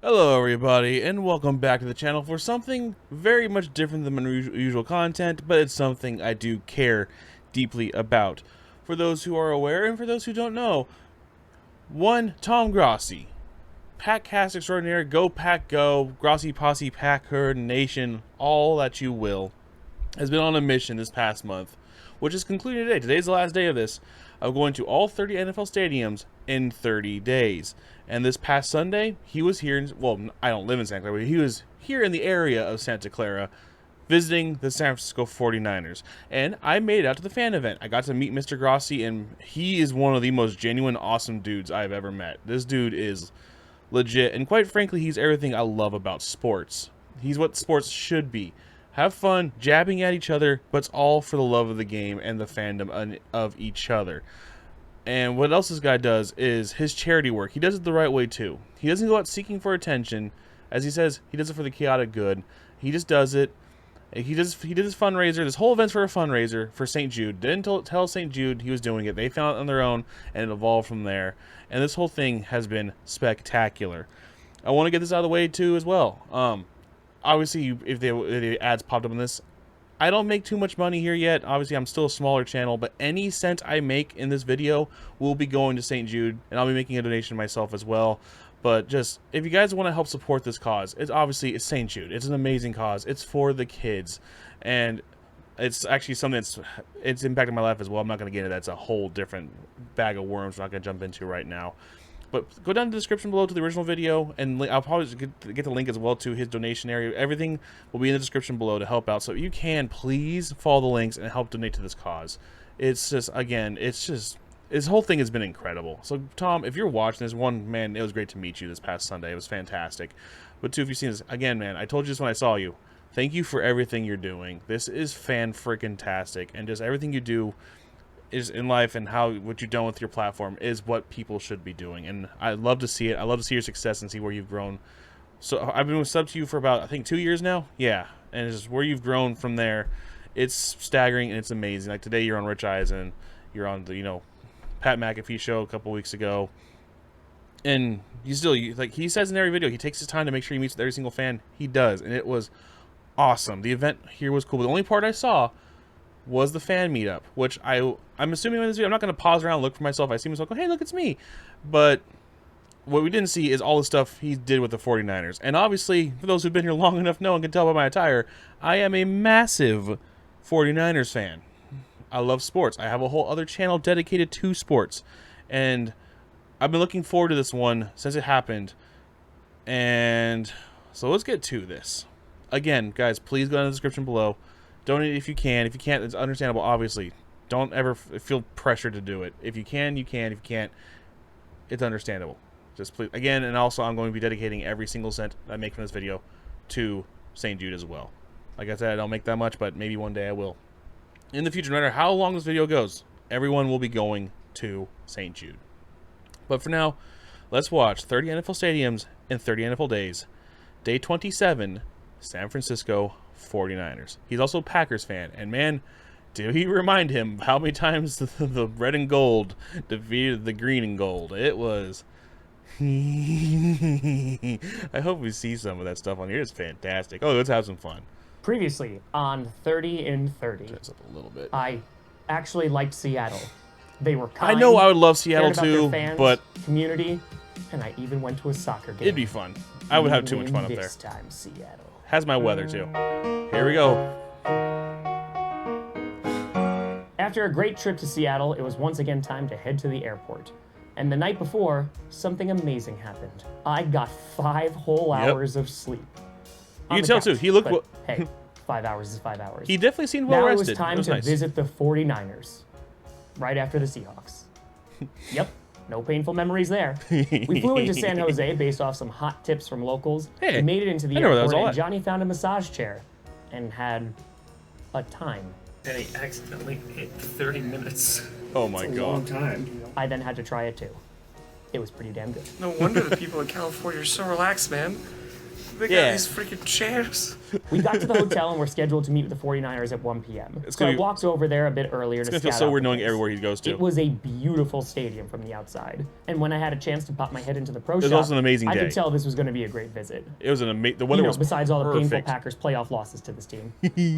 Hello everybody, and welcome back to the channel for something very much different than my usual content, but it's something I do care deeply about. For those who are aware, and for those who don't know, one, Tom Grossi, Pack Cast Extraordinaire, Go Pack Go, Grossi Posse, Pack Herd, Nation, all that you will, has been on a mission this past month, which is concluding today. Today's the last day of this. I'm going to all 30 NFL stadiums in 30 days. And this past Sunday, he was here. Well, I don't live in Santa Clara, but he was here in the area of Santa Clara visiting the San Francisco 49ers. And I made it out to the fan event. I got to meet Mr. Grossi, and he is one of the most genuine, awesome dudes I've ever met. This dude is legit, and quite frankly, he's everything I love about sports. He's what sports should be. Have fun, jabbing at each other, but it's all for the love of the game and the fandom of each other. And what else this guy does is his charity work. He does it the right way too. He doesn't go out seeking for attention. As he says, he does it for the chaotic good. He just does it. He did his fundraiser. This whole event's for a fundraiser for St. Jude. Didn't tell St. Jude he was doing it. They found it on their own, and it evolved from there. And this whole thing has been spectacular. I want to get this out of the way too as well. Obviously, if the ads popped up on this, I don't make too much money here yet. Obviously, I'm still a smaller channel, but any cent I make in this video will be going to St. Jude, and I'll be making a donation myself as well. But just, if you guys want to help support this cause, it's St. Jude. It's an amazing cause. It's for the kids, and it's actually something it's impacted my life as well. I'm not going to get into that. It's a whole different bag of worms we're not going to jump into right now. But go down to the description below to the original video, and I'll probably get the link as well to his donation area. Everything will be in the description below to help out. So you can please follow the links and help donate to this cause. It's just, again, this whole thing has been incredible. So Tom, if you're watching this, one, man, it was great to meet you this past Sunday. It was fantastic. But two, if you've seen this, again, man, I told you this when I saw you. Thank you for everything you're doing. This is fan-freaking-tastic, and just everything you do is in life, and what you've done with your platform is what people should be doing, and I love to see it. I love to see your success and see where you've grown. So I've been sub to you for about, I think, 2 years now. Yeah, and it's just where you've grown from there. It's staggering and it's amazing. Like today, you're on Rich Eisen, you're on the Pat McAfee show a couple weeks ago, and like he says in every video, he takes his time to make sure he meets with every single fan. He does, and it was awesome. The event here was cool. But the only part I saw was the fan meetup, which I'm assuming in this video, I'm not going to pause around and look for myself. I see myself go, hey, look, it's me. But what we didn't see is all the stuff he did with the 49ers. And obviously, for those who've been here long enough know and can tell by my attire, I am a massive 49ers fan. I love sports. I have a whole other channel dedicated to sports. And I've been looking forward to this one since it happened. And so let's get to this. Again, guys, please go in the description below. Donate if you can. If you can't, it's understandable, obviously. Don't ever feel pressure to do it. If you can, you can. If you can't, it's understandable. Just please. Again, and also I'm going to be dedicating every single cent I make from this video to St. Jude as well. Like I said, I don't make that much, but maybe one day I will. In the future, no matter how long this video goes, everyone will be going to St. Jude. But for now, let's watch 30 NFL stadiums in 30 NFL days. Day 27, San Francisco 49ers. He's also a Packers fan, and man, did he remind him how many times the red and gold defeated the green and gold. It was I hope we see some of that stuff on here. It's fantastic. Oh, let's have some fun. Previously on 30 in 30, Turn this up a little bit. I actually liked Seattle. They were kind. I know I would love Seattle cared about too, their fans, but community, and I even went to a soccer game. it'd be fun. I would have too much fun up there. This time, Seattle Has my weather too. Here we go. After a great trip to Seattle, it was once again time to head to the airport. And the night before, something amazing happened. I got 5 whole hours of sleep. You can tell too. He looked. But, hey, 5 hours is 5 hours. He definitely seemed well now rested. It was time to visit the 49ers, right after the Seahawks. Yep, no painful memories there. We flew into San Jose based off some hot tips from locals. Hey, we made it into the airport, and Johnny found a massage chair and had a time. And he accidentally ate 30 minutes. Oh my That's a god. long time. I then had to try it too. It was pretty damn good. No wonder the people in California are so relaxed, man. They got Yeah. these freaking chairs. We got to the hotel and were scheduled to meet with the 49ers at 1 p.m. So I walked over there a bit earlier It's to gonna feel scout so out weird the knowing place. everywhere he goes to. It was a beautiful stadium from the outside. And when I had a chance to pop my head into the pro was shop, also an amazing I day. could tell this was going to be a great visit. It was an amazing. The weather was Besides all the painful perfect. Packers playoff losses to this team.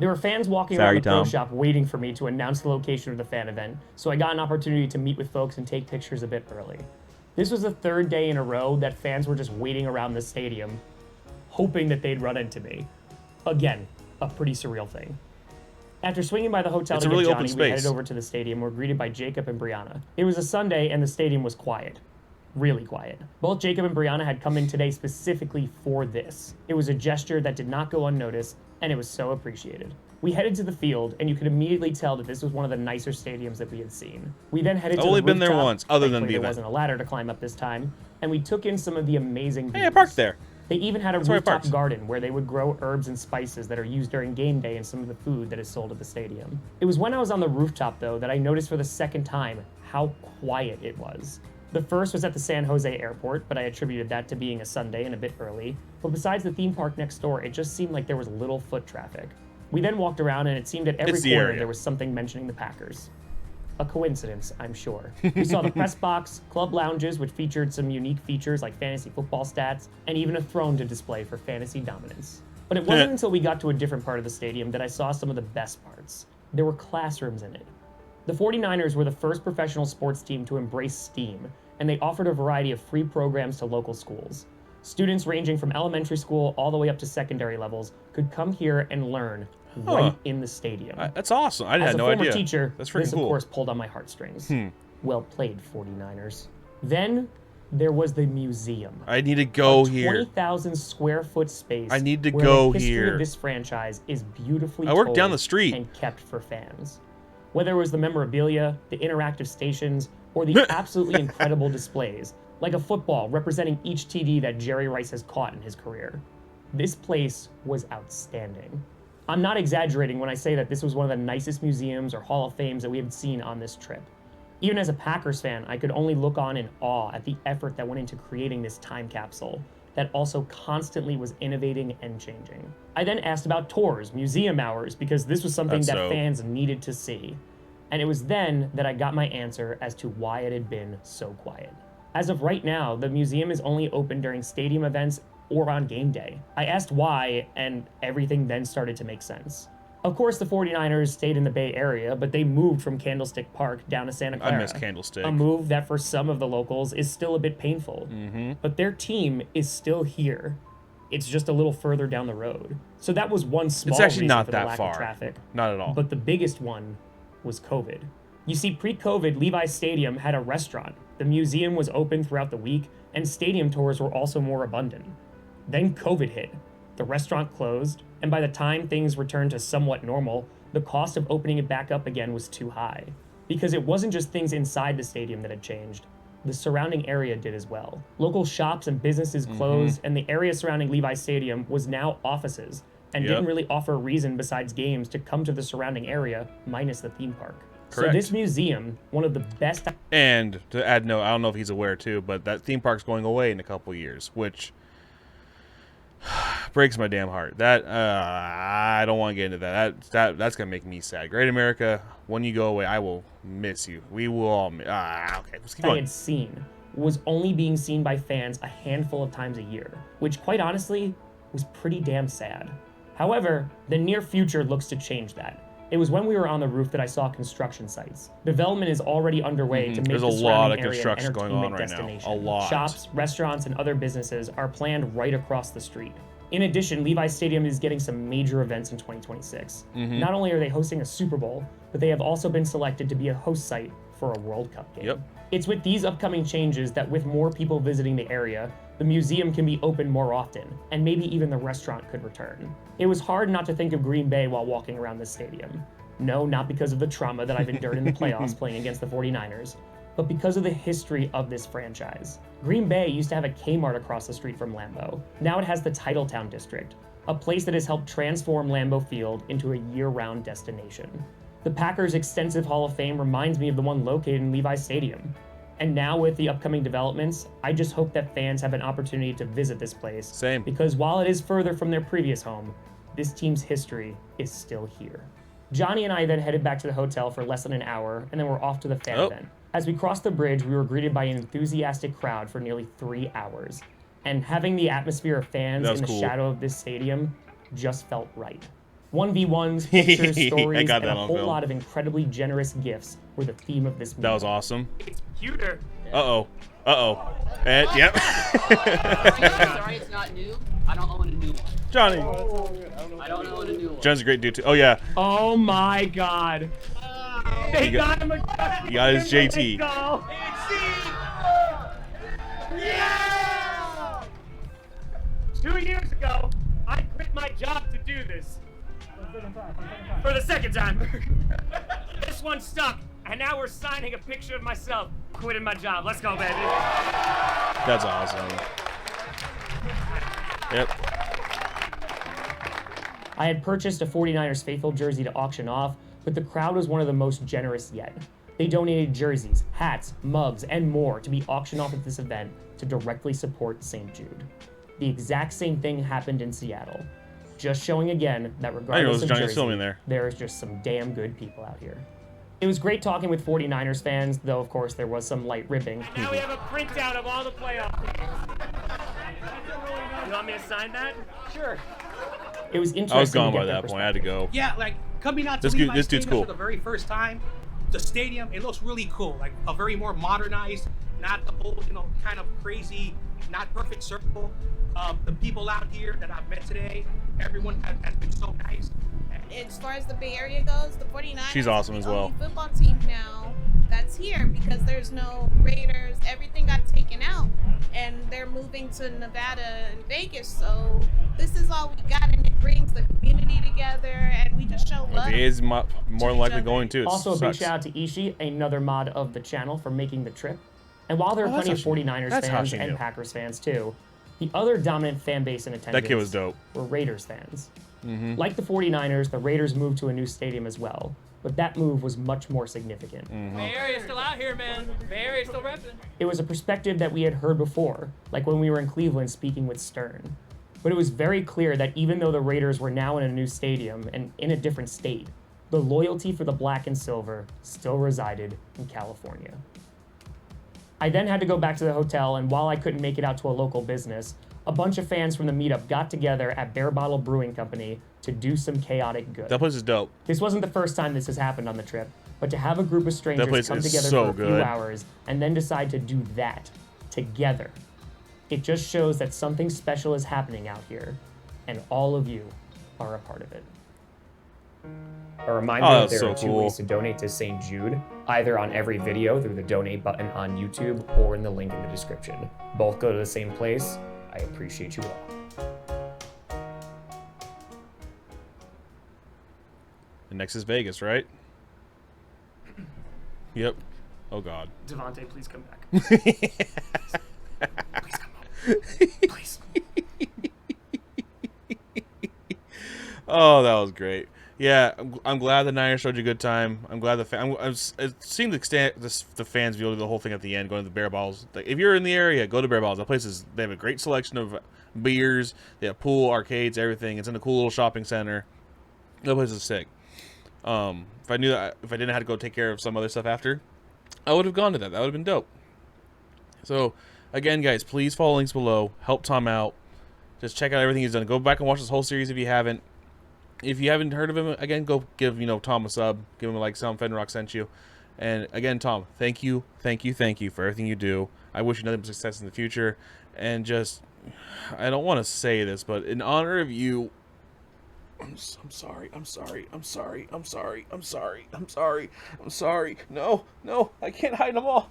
There were fans walking Sorry, around the pro Tom. shop waiting for me to announce the location of the fan event, so I got an opportunity to meet with folks and take pictures a bit early. This was the third day in a row that fans were just waiting around the stadium, hoping that they'd run into me. Again, a pretty surreal thing. After swinging by the hotel It's to a really get open Johnny, we headed space. over to the stadium. We're greeted by Jacob and Brianna. It was a Sunday, and the stadium was quiet. Really quiet. Both Jacob and Brianna had come in today specifically for this. It was a gesture that did not go unnoticed, and it was so appreciated. We headed to the field, and you could immediately tell that this was one of the nicer stadiums that we had seen. We then headed to I've only the been there rooftop. once, other than Thankfully, the there event. wasn't a ladder to climb up this time, and we took in some of the amazing views. Hey, I parked there. They even had a where I rooftop parked. garden where they would grow herbs and spices that are used during game day and some of the food that is sold at the stadium. It was when I was on the rooftop, though, that I noticed for the second time how quiet it was. The first was at the San Jose airport, but I attributed that to being a Sunday and a bit early. But besides the theme park next door, it just seemed like there was little foot traffic. We then walked around, and it seemed at every It's the corner area. there was something mentioning the Packers. A coincidence, I'm sure. We saw the press box, club lounges, which featured some unique features like fantasy football stats, and even a throne to display for fantasy dominance. But it wasn't until we got to a different part of the stadium that I saw some of the best parts. There were classrooms in it. The 49ers were the first professional sports team to embrace STEAM, and they offered a variety of free programs to local schools. Students ranging from elementary school all the way up to secondary levels could come here and learn right in the stadium. That's awesome. I As had a no former idea. teacher, That's freaking this of cool. course pulled on my heartstrings. Well played, 49ers. Then there was the museum. I need to go A here. 20,000 square foot space. I need to where go the history here. of this franchise is beautifully I work told down the street. and kept for fans. Whether it was the memorabilia, the interactive stations, or the absolutely incredible displays, like a football representing each TD that Jerry Rice has caught in his career. This place was outstanding. I'm not exaggerating when I say that this was one of the nicest museums or Hall of Fames that we had seen on this trip. Even as a Packers fan, I could only look on in awe at the effort that went into creating this time capsule that also constantly was innovating and changing. I then asked about tours, museum hours, because this was something That's that dope. fans needed to see. And it was then that I got my answer as to why it had been so quiet. As of right now, the museum is only open during stadium events or on game day. I asked why, and everything then started to make sense. Of course, the 49ers stayed in the Bay Area, but they moved from Candlestick Park down to Santa Clara. I miss Candlestick. A move that for some of the locals is still a bit painful. But their team is still here. It's just a little further down the road. So that was one small It's actually reason not for the that lack far. of traffic. Not at all. But the biggest one was COVID. You see, pre-COVID, Levi's Stadium had a restaurant. The museum was open throughout the week, and stadium tours were also more abundant. Then COVID hit. The restaurant closed, and by the time things returned to somewhat normal, the cost of opening it back up again was too high. Because it wasn't just things inside the stadium that had changed. The surrounding area did as well. Local shops and businesses closed, and the area surrounding Levi's Stadium was now offices, and Yep. didn't really offer a reason besides games to come to the surrounding area, minus the theme park. Correct. So this museum, one of the best... And to add note, I don't know if he's aware too, but that theme park's going away in a couple years, which breaks my damn heart. That I don't want to get into that. That's gonna make me sad. Great America, when you go away, I will miss you. We will all. Okay, let's keep I going. had seen was only being seen by fans a handful of times a year, which quite honestly was pretty damn sad. However, the near future looks to change that. It was when we were on the roof that I saw construction sites. Development is already underway to make There's the a lot of surrounding area an construction going on entertainment right now. destination. A lot. Shops, restaurants, and other businesses are planned right across the street. In addition, Levi's Stadium is getting some major events in 2026. Not only are they hosting a Super Bowl, but they have also been selected to be a host site for a World Cup game. Yep. It's with these upcoming changes that with more people visiting the area, the museum can be open more often, and maybe even the restaurant could return. It was hard not to think of Green Bay while walking around this stadium. No, not because of the trauma that I've endured in the playoffs playing against the 49ers, but because of the history of this franchise. Green Bay used to have a Kmart across the street from Lambeau. Now it has the Titletown District, a place that has helped transform Lambeau Field into a year-round destination. The Packers' extensive Hall of Fame reminds me of the one located in Levi's Stadium. And now with the upcoming developments, I just hope that fans have an opportunity to visit this place. Same. Because while it is further from their previous home, this team's history is still here. Johnny and I then headed back to the hotel for less than an hour, and then we're off to the fan event. As we crossed the bridge, we were greeted by an enthusiastic crowd for nearly 3 hours. And having the atmosphere of fans in the shadow of this stadium just felt right. 1v1s, pictures, stories, and a whole lot of incredibly generous gifts were the theme of this meeting. That was awesome. It's cuter. Uh-oh. Uh-oh. And, yep. Sorry, it's not new. I don't own a new one. Johnny. I don't own a new one. John's a great dude, too. Oh, yeah. Oh, my God. They got him He got his JT. Yeah! 2 years ago, I quit my job to do this. For the second time. This one stuck, and now we're signing a picture of myself quitting my job. Let's go, baby. That's awesome. Yep. I had purchased a 49ers faithful jersey to auction off, but the crowd was one of the most generous yet. They donated jerseys, hats, mugs, and more to be auctioned off at this event to directly support St. Jude. The exact same thing happened in Seattle. Just showing again that regardless of jersey, there is just some damn good people out here. It was great talking with 49ers fans, though of course there was some light ribbing. Now we have a printout of all the playoff teams. You want me to sign that? Sure. It was interesting. I was gone by that point. I had to go. Yeah, like coming out to this dude's cool. for the very first time. The stadium, it looks really cool. Like a very more modernized, not the old, kind of crazy, not perfect circle. The people out here that I've met today, everyone has been so nice. As far as the Bay Area goes, the 49ers She's awesome as well. Only football team now that's here because there's no Raiders. Everything got taken out, and they're moving to Nevada and Vegas. So this is all we got, and it brings the community together, and we just show love. He is more than likely going to. Also, a big shout out to Ishii, another mod of the channel, for making the trip. And while there are plenty of 49ers fans and Packers fans too, the other dominant fan base in attendance that kid was dope. Were Raiders fans. Like the 49ers, the Raiders moved to a new stadium as well, but that move was much more significant. Bay Area's still out here, man. Bay Area's still repping. It was a perspective that we had heard before, like when we were in Cleveland speaking with Stern. But it was very clear that even though the Raiders were now in a new stadium and in a different state, the loyalty for the black and silver still resided in California. I then had to go back to the hotel, and while I couldn't make it out to a local business, a bunch of fans from the meetup got together at Bear Bottle Brewing Company to do some chaotic good. That place is dope. This wasn't the first time this has happened on the trip, but to have a group of strangers come together for a few hours and then decide to do that together, it just shows that something special is happening out here, and all of you are a part of it. A reminder that there are two ways to donate to St. Jude, either on every video through the donate button on YouTube or in the link in the description. Both go to the same place. I appreciate you all. And next is Vegas, right? Yep. Oh God. Devontae, please come back. Please come home. Please. Oh, that was great. Yeah, I'm glad the Niners showed you a good time. I'm glad I'm seeing the fans view the whole thing at the end, going to the Bear Balls. Like, if you're in the area, go to Bear Balls. That place is, they have a great selection of beers. They have pool, arcades, everything. It's in a cool little shopping center. That place is sick. If I didn't have to go take care of some other stuff after, I would have gone to that. That would have been dope. So, again, guys, please follow links below. Help Tom out. Just check out everything he's done. Go back and watch this whole series if you haven't. If you haven't heard of him, again, go give, Tom a sub. Give him a like, Sam Fenrirock sent you. And again, Tom, thank you for everything you do. I wish you nothing but success in the future. And just, I don't want to say this, but in honor of you, I'm sorry. No, I can't hide them all.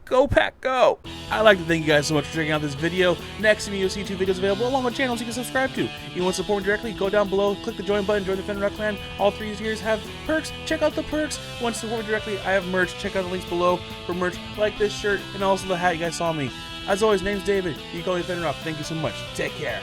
Go Pack Go! I'd like to thank you guys so much for checking out this video. Next to me, you'll see 2 videos available along with channels you can subscribe to. If you want to support me directly, go down below, click the join button, join the Fenrirock clan. All 3 tiers have perks. Check out the perks. If you want to support me directly, I have merch. Check out the links below for merch like this shirt and also the hat you guys saw me. As always, name's David. You can call me Fenrirock. Thank you so much. Take care.